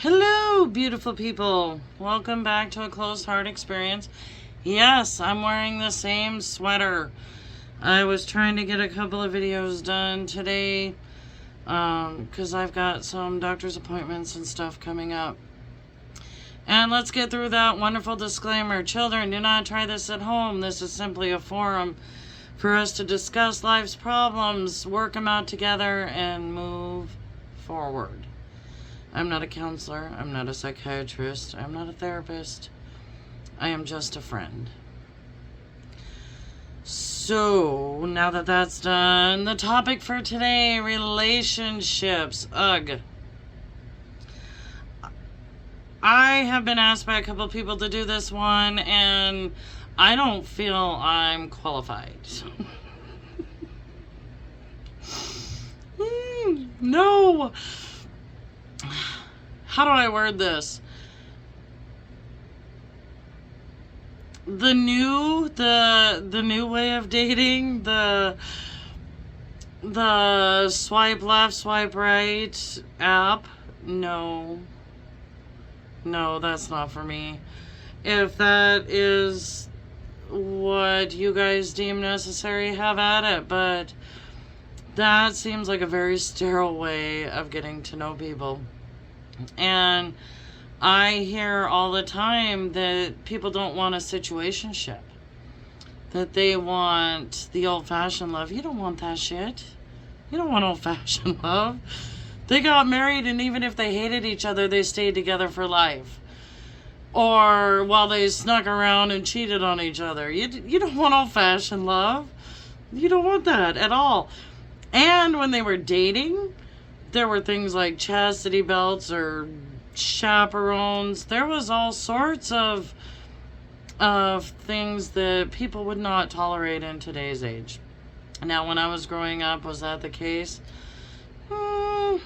Hello, beautiful people. Welcome back to A Closed Heart Experience. Yes, I'm wearing the same sweater. I was trying to get a couple of videos done today because I've got some doctor's appointments and stuff coming up. And let's get through that wonderful disclaimer. Children, do not try this at home. This is simply a forum for us to discuss life's problems, work them out together, and move forward. I'm not a counselor. I'm not a psychiatrist. I'm not a therapist. I am just a friend. So, now that that's done, the topic for today, relationships. Ugh. I have been asked by a couple of people to do this one, and I don't feel I'm qualified. No! How do I word this? The new way of dating, the swipe left, swipe right app. No, that's not for me. If that is what you guys deem necessary, have at it, but that seems like a very sterile way of getting to know people. And I hear all the time that people don't want a situationship, that they want the old-fashioned love. You don't want that shit. You don't want old-fashioned love. They got married, and even if they hated each other, they stayed together for life. Or while they snuck around and cheated on each other. You don't want old-fashioned love. You don't want that at all. And when they were dating, there were things like chastity belts or chaperones. There was all sorts of things that people would not tolerate in today's age. Now, when I was growing up, was that the case? No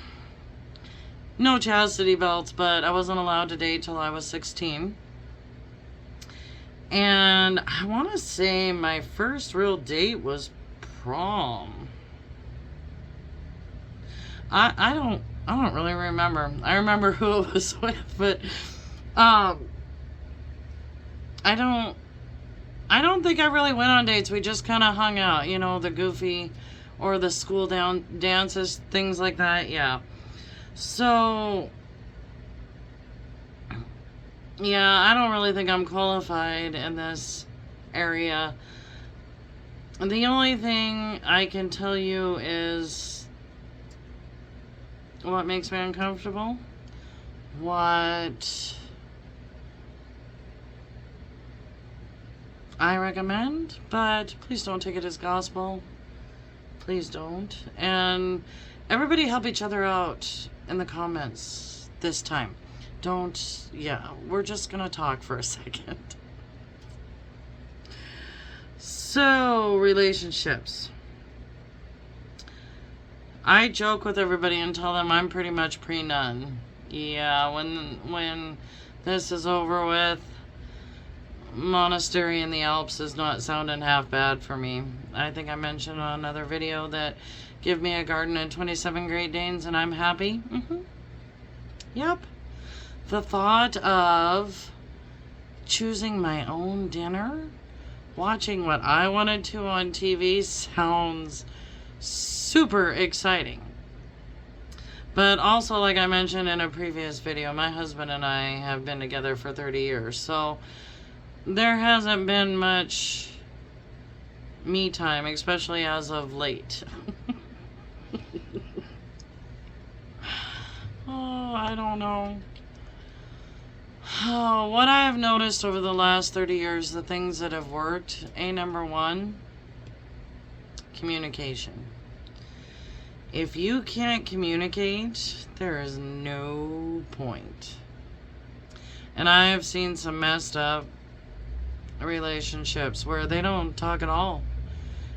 chastity belts, but I wasn't allowed to date till I was 16. And I want to say my first real date was prom. I don't really remember. I remember who it was with, but I don't think I really went on dates. We just kind of hung out, the goofy or the school dances, things like that. Yeah. So yeah, I don't really think I'm qualified in this area. The only thing I can tell you is what makes me uncomfortable, what I recommend, but please don't take it as gospel. Please don't. And everybody help each other out in the comments this time. We're just gonna talk for a second. So, relationships. I joke with everybody and tell them I'm pretty much pre-nun. Yeah, when this is over with, monastery in the Alps is not sounding half bad for me. I think I mentioned on another video that give me a garden and 27 Great Danes and I'm happy. Yep. The thought of choosing my own dinner, watching what I wanted to on TV sounds super exciting. But also, like I mentioned in a previous video, my husband and I have been together for 30 years, so there hasn't been much me time, especially as of late. Oh, I don't know. Oh, what I have noticed over the last 30 years, the things that have worked, number one, communication. If you can't communicate, there is no point. And I have seen some messed up relationships where they don't talk at all.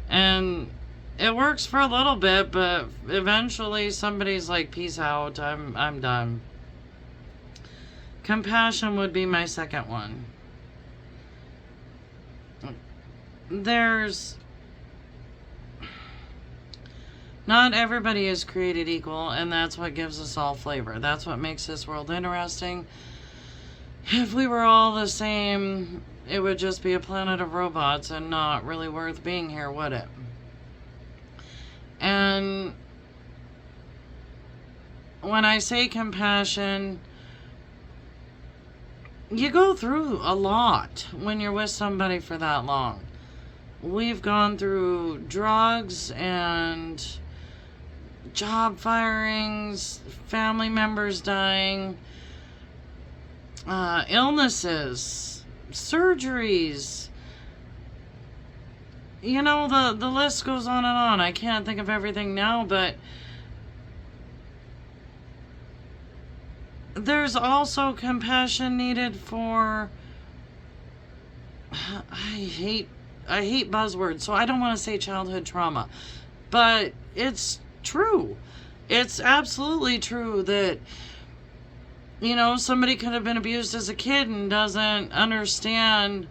And it works for a little bit, but eventually somebody's like, peace out, I'm done. Compassion would be my second one. Not everybody is created equal, and that's what gives us all flavor. That's what makes this world interesting. If we were all the same, it would just be a planet of robots and not really worth being here, would it? And when I say compassion, you go through a lot when you're with somebody for that long. We've gone through drugs and job firings, family members dying, illnesses, surgeries. You know, the list goes on and on. I can't think of everything now, but there's also compassion needed for, I hate buzzwords, so I don't want to say childhood trauma, but it's true. It's absolutely true that, you know, somebody could have been abused as a kid and doesn't understand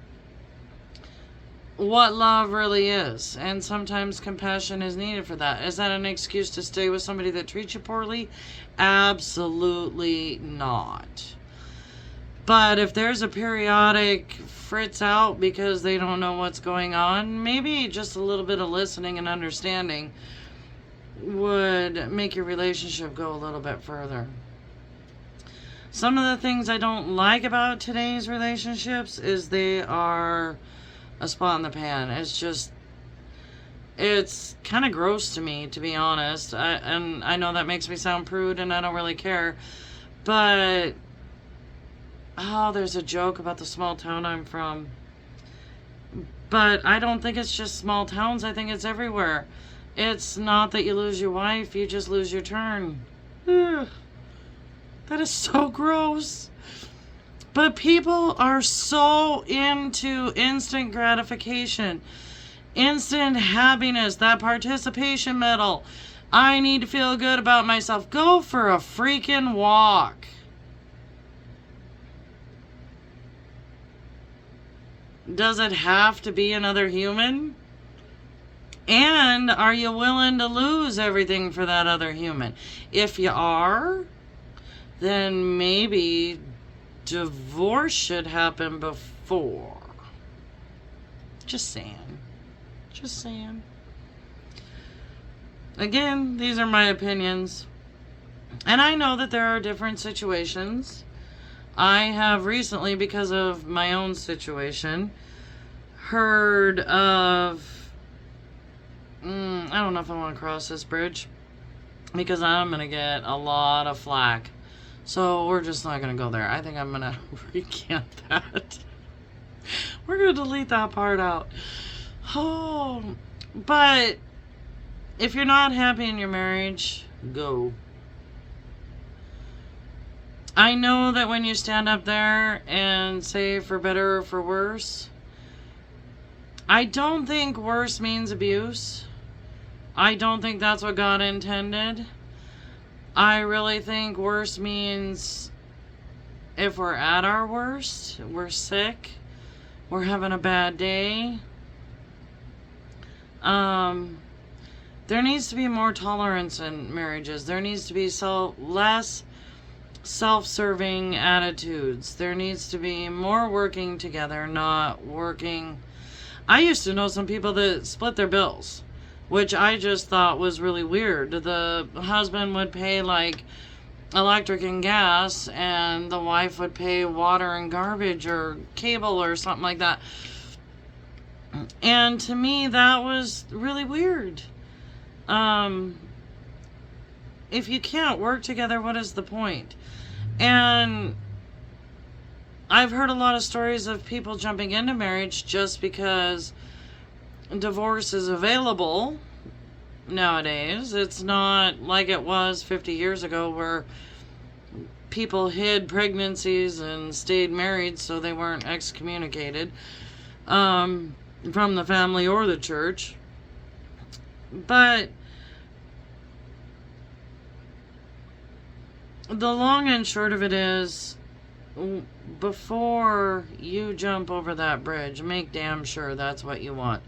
what love really is. And sometimes compassion is needed for that. Is that an excuse to stay with somebody that treats you poorly? Absolutely not. But if there's a periodic fritz out because they don't know what's going on, maybe just a little bit of listening and understanding would make your relationship go a little bit further. Some of the things I don't like about today's relationships is they are a spot in the pan. It's kind of gross to me, to be honest. And I know that makes me sound prude and I don't really care. But, there's a joke about the small town I'm from. But I don't think it's just small towns. I think it's everywhere. It's not that you lose your wife, you just lose your turn. Ugh. That is so gross. But people are so into instant gratification, instant happiness, that participation medal. I need to feel good about myself. Go for a freaking walk. Does it have to be another human? And are you willing to lose everything for that other human? If you are, then maybe divorce should happen before. Just saying. Just saying. Again, these are my opinions. And I know that there are different situations. I have recently, because of my own situation, heard of... I don't know if I want to cross this bridge, because I'm going to get a lot of flack. So we're just not going to go there. I think I'm going to recant that. We're going to delete that part out. Oh, but if you're not happy in your marriage, go. I know that when you stand up there and say for better or for worse, I don't think worse means abuse. I don't think that's what God intended. I really think worse means if we're at our worst, we're sick, we're having a bad day. There needs to be more tolerance in marriages. There needs to be less self-serving attitudes. There needs to be more working together, not working. I used to know some people that split their bills, which I just thought was really weird. The husband would pay like electric and gas, and the wife would pay water and garbage or cable or something like that. And to me, that was really weird. If you can't work together, what is the point? And I've heard a lot of stories of people jumping into marriage just because divorce is available nowadays. It's not like it was 50 years ago where people hid pregnancies and stayed married so they weren't excommunicated from the family or the church. But the long and short of it is, before you jump over that bridge, make damn sure that's what you want.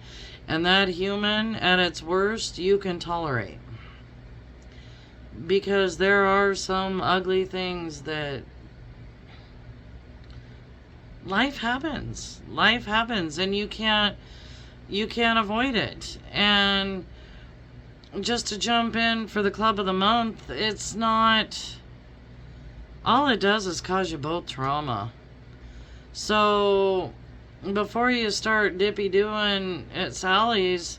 And that human, at its worst, you can tolerate. Because there are some ugly things that life happens. Life happens, and you can't avoid it. And just to jump in for the club of the month, it's not, all it does is cause you both trauma. So before you start dippy doing at Sally's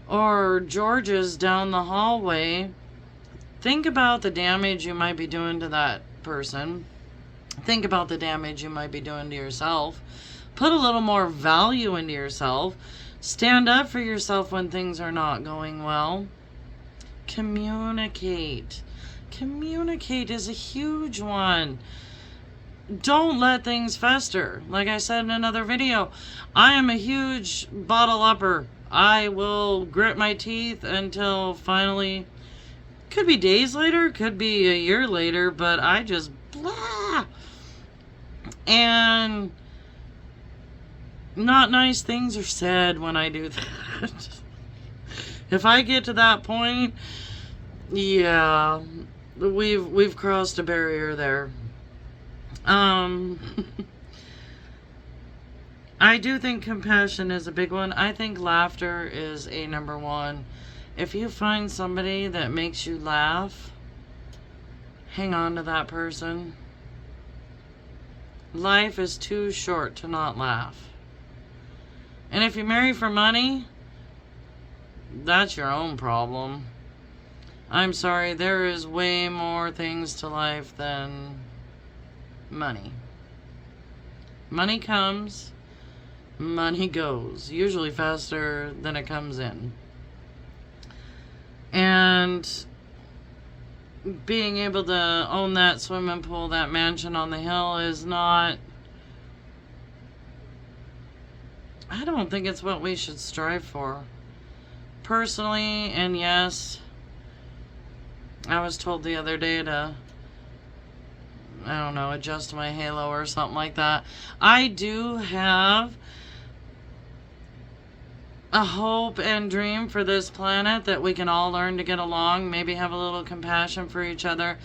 or George's down the hallway, think about the damage you might be doing to that person. Think about the damage you might be doing to yourself. Put a little more value into yourself. Stand up for yourself when things are not going well. Communicate. Communicate is a huge one. Don't let things fester. Like I said in another video, I am a huge bottle upper. I will grit my teeth until finally, could be days later, could be a year later, but I just blah. And not nice things are said when I do that. If I get to that point, yeah, we've crossed a barrier there. I do think compassion is a big one. I think laughter is a number one. If you find somebody that makes you laugh, hang on to that person. Life is too short to not laugh. And if you marry for money, that's your own problem. I'm sorry, there is way more things to life than money. Money comes, money goes, usually faster than it comes in. And being able to own that swimming pool, that mansion on the hill is not, I don't think it's what we should strive for. Personally, and yes, I was told the other day to, I don't know, adjust my halo or something like that. I do have a hope and dream for this planet that we can all learn to get along, maybe have a little compassion for each other,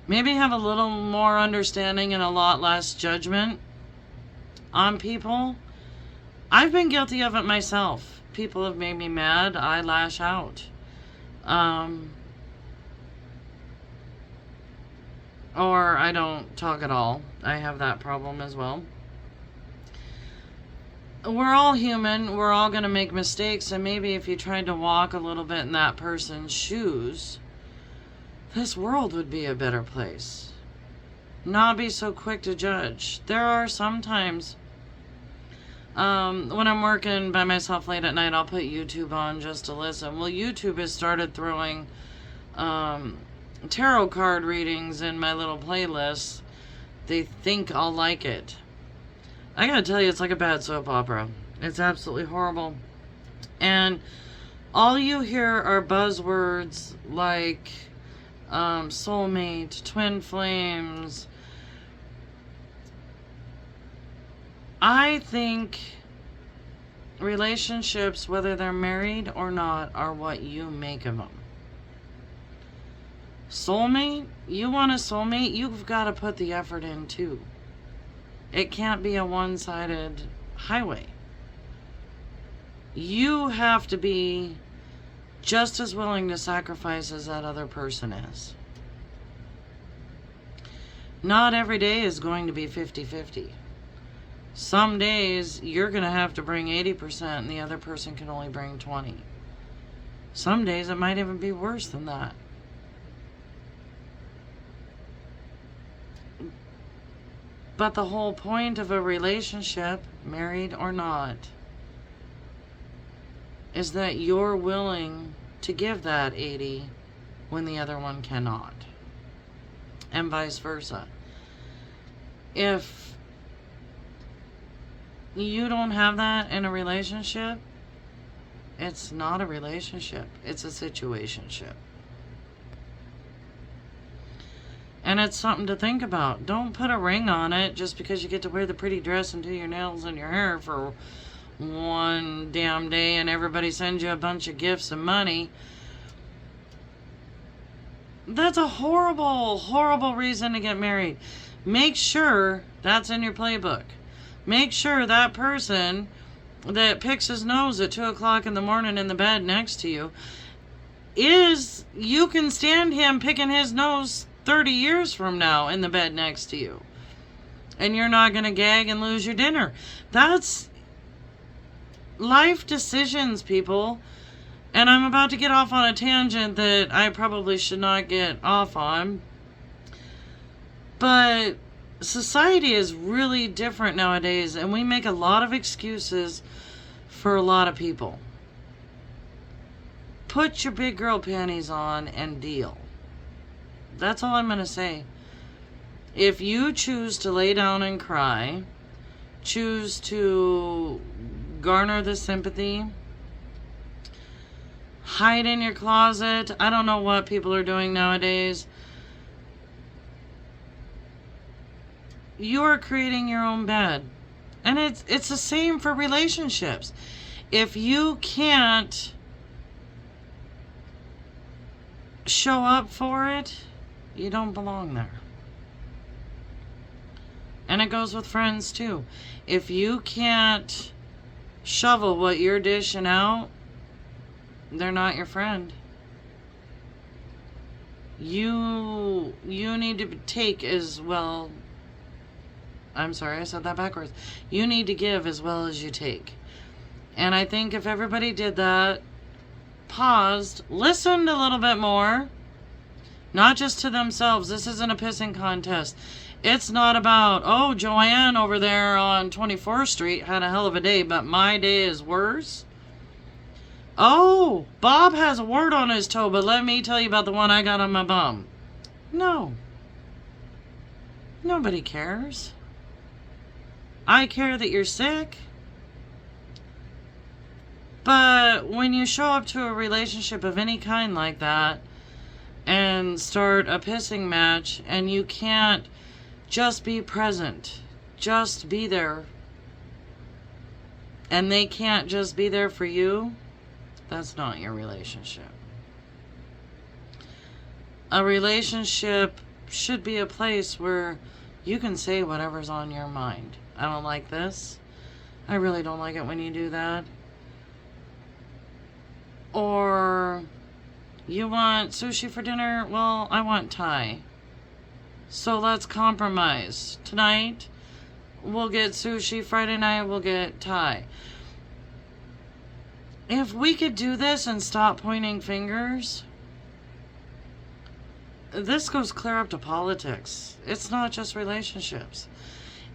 maybe have a little more understanding and a lot less judgment on people. I've been guilty of it myself. People have made me mad. I lash out. Or I don't talk at all. I have that problem as well. We're all human. We're all going to make mistakes. And maybe if you tried to walk a little bit in that person's shoes, this world would be a better place. Not be so quick to judge. There are sometimes, when I'm working by myself late at night, I'll put YouTube on just to listen. Well, YouTube has started throwing tarot card readings in my little playlists. They think I'll like it. I gotta tell you, it's like a bad soap opera. It's absolutely horrible. And all you hear are buzzwords like soulmate, twin flames. I think relationships, whether they're married or not, are what you make of them. Soulmate, you want a soulmate, you've got to put the effort in too. It can't be a one-sided highway. You have to be just as willing to sacrifice as that other person is. Not every day is going to be 50-50. Some days you're going to have to bring 80% and the other person can only bring 20. Some days it might even be worse than that. But the whole point of a relationship, married or not, is that you're willing to give that 80 when the other one cannot. And vice versa. If you don't have that in a relationship, it's not a relationship. It's a situationship. And it's something to think about. Don't put a ring on it just because you get to wear the pretty dress and do your nails and your hair for one damn day and everybody sends you a bunch of gifts and money. That's a horrible, horrible reason to get married. Make sure that's in your playbook. Make sure that person that picks his nose at 2 o'clock in the morning in the bed next to you you can stand him picking his nose 30 years from now in the bed next to you. And you're not going to gag and lose your dinner. That's life decisions, people. And I'm about to get off on a tangent that I probably should not get off on. But society is really different nowadays, and we make a lot of excuses for a lot of people. Put your big girl panties on and deal. That's all I'm going to say. If you choose to lay down and cry, choose to garner the sympathy, hide in your closet. I don't know what people are doing nowadays. You're creating your own bed. And it's the same for relationships. If you can't show up for it, you don't belong there. And it goes with friends too. If you can't shovel what you're dishing out, they're not your friend. You need to take as well. I'm sorry, I said that backwards. You need to give as well as you take. And I think if everybody did that, paused, listened a little bit more, not just to themselves. This isn't a pissing contest. It's not about, oh, Joanne over there on 24th Street had a hell of a day, but my day is worse. Oh, Bob has a wart on his toe, but let me tell you about the one I got on my bum. No. Nobody cares. I care that you're sick. But when you show up to a relationship of any kind like that and start a pissing match and you can't just be present, just be there, and they can't just be there for you, that's not your relationship. A relationship should be a place where you can say whatever's on your mind. I don't like this. I really don't like it when you do that. Or you want sushi for dinner? Well, I want Thai. So let's compromise. Tonight, we'll get sushi. Friday night, we'll get Thai. If we could do this and stop pointing fingers, this goes clear up to politics. It's not just relationships.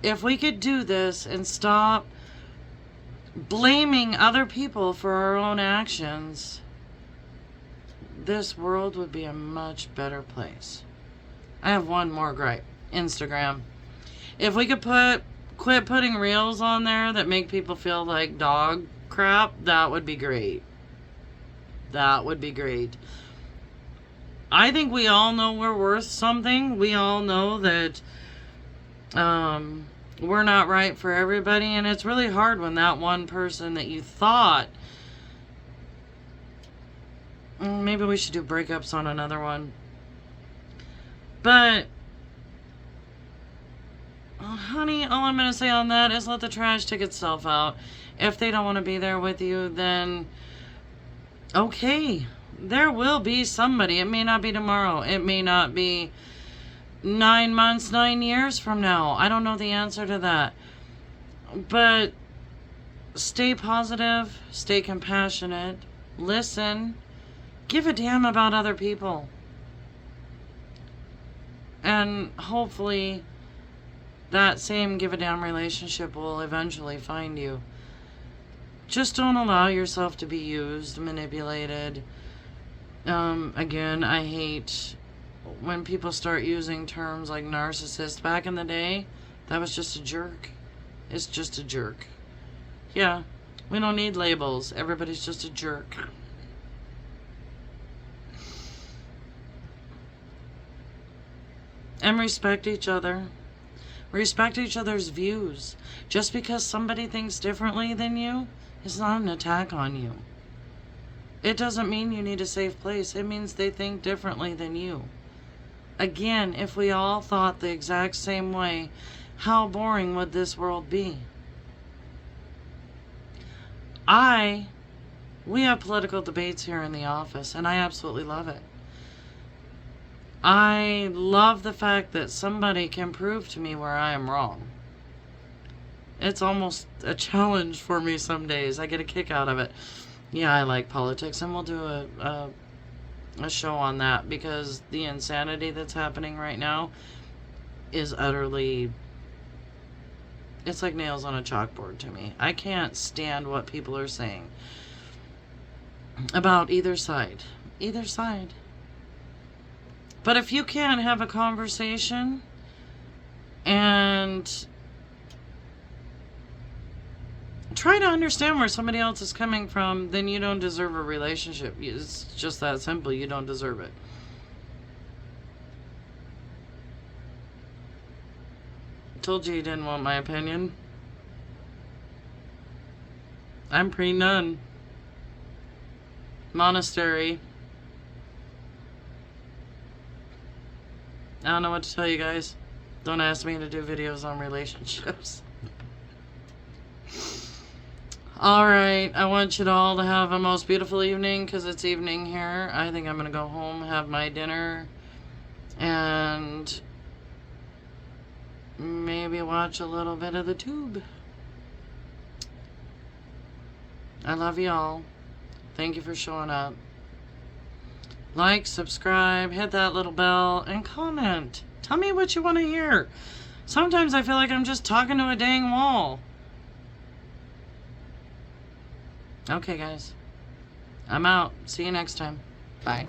If we could do this and stop blaming other people for our own actions, this world would be a much better place. I have one more gripe. Instagram. If we could quit putting reels on there that make people feel like dog crap, that would be great. That would be great. I think we all know we're worth something. We all know that we're not right for everybody, and it's really hard when that one person that you thought, maybe we should do breakups on another one. But, honey, all I'm going to say on that is let the trash take itself out. If they don't want to be there with you, then okay. There will be somebody. It may not be tomorrow. It may not be 9 months, 9 years from now. I don't know the answer to that. But stay positive, stay compassionate, listen, give a damn about other people. And hopefully that same give a damn relationship will eventually find you. Just don't allow yourself to be used, manipulated. Again, I hate when people start using terms like narcissist. Back in the day, that was just a jerk. It's just a jerk. Yeah, we don't need labels. Everybody's just a jerk. And respect each other. Respect each other's views. Just because somebody thinks differently than you is not an attack on you. It doesn't mean you need a safe place. It means they think differently than you. Again, if we all thought the exact same way, how boring would this world be? We have political debates here in the office, and I absolutely love it. I love the fact that somebody can prove to me where I am wrong. It's almost a challenge for me some days. I get a kick out of it. Yeah, I like politics, and we'll do a show on that, because the insanity that's happening right now is utterly... It's like nails on a chalkboard to me. I can't stand what people are saying about either side. Either side. But if you can't have a conversation and try to understand where somebody else is coming from, then you don't deserve a relationship. It's just that simple. You don't deserve it. Told you didn't want my opinion. I'm pre-nun. Monastery. I don't know what to tell you guys. Don't ask me to do videos on relationships. Alright, I want you all to have a most beautiful evening, because it's evening here. I think I'm going to go home, have my dinner, and maybe watch a little bit of the tube. I love you all. Thank you for showing up. Like, subscribe, hit that little bell, and comment. Tell me what you want to hear. Sometimes I feel like I'm just talking to a dang wall. Okay, guys. I'm out. See you next time. Bye.